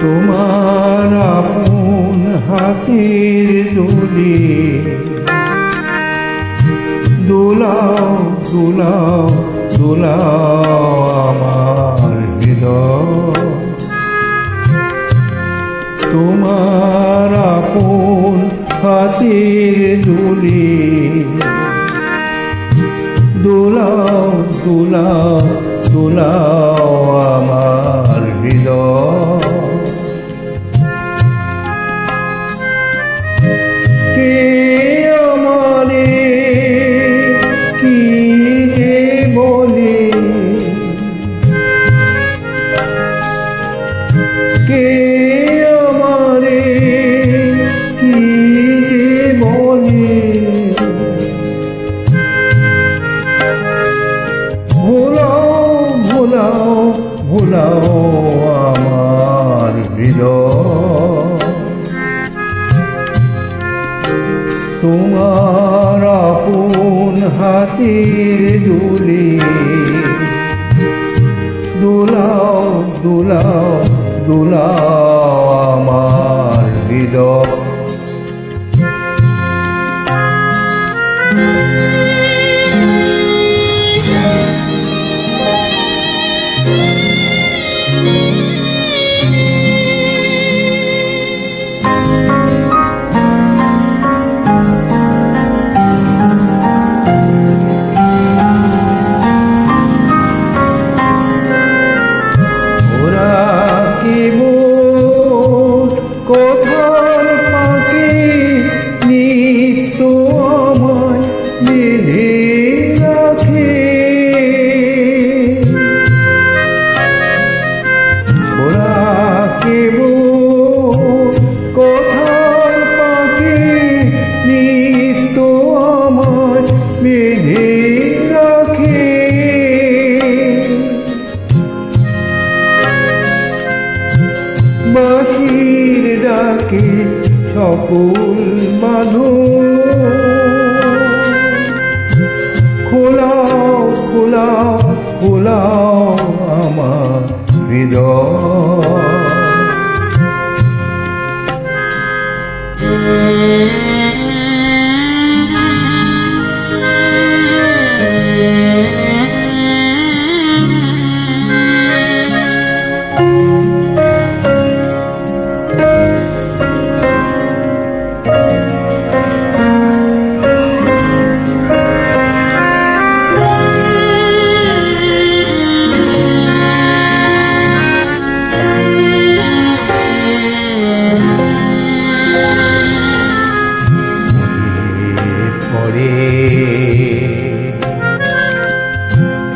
তোমার আপন হাতের দোলে দোলাও দোলাও দোলাও আমার হৃদয়। তোমার আপন হাতের দোলে দোলাও দোলাও দোলাও আমার হৃদয়। কে আমারে কি যে বলে, কে আমারে কি যে বলে, ভোলাও ভোলাও ভোলাও আমার হৃদয়। তোমার আপন হাতের দোলে দোলাও দোলাও দোলাও আমার হৃদয়। কোথার পাখি নিত্য আমায় বেঁধে রাখে, ওরা কেবল কোথার পাখি নিত্য আমায় বেঁধে রাখে। বাঁশির ডাকে সকল বাঁধন খোলাও খোলাও খোলাও আমার হৃদয়।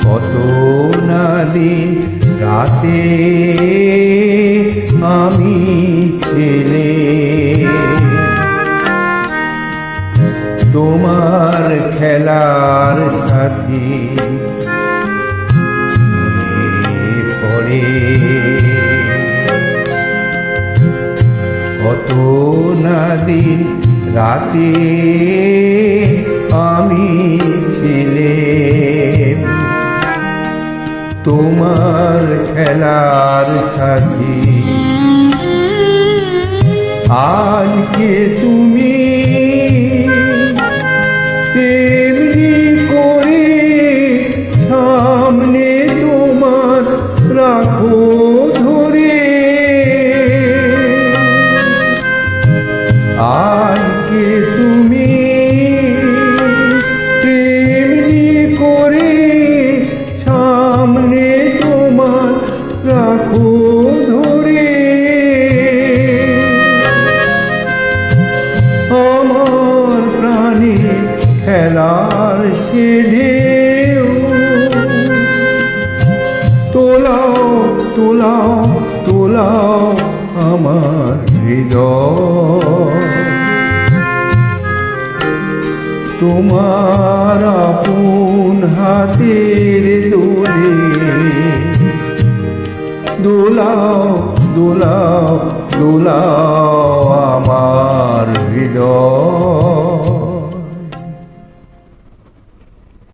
কত না দিন রাতে আমি ছেলে তোমার খেলার সাথী মনে পড়ে। কত না দিন রাতে আমি ছেলে তোমার খেলার সাথী। আজকে তুমি তেমনি করে সামনে তোমার রাখো ধরে, আজকে তুমি তেমনি করে সামনে তোমার রাখো ধরে। আমার প্রাণে খেলার সে ঢেউ তোলাও তোলাও তোলাও আমার হৃদয়। তোমার আপন হাতের দোলে দোলাও দোলাও দোলাও আমার হৃদয়।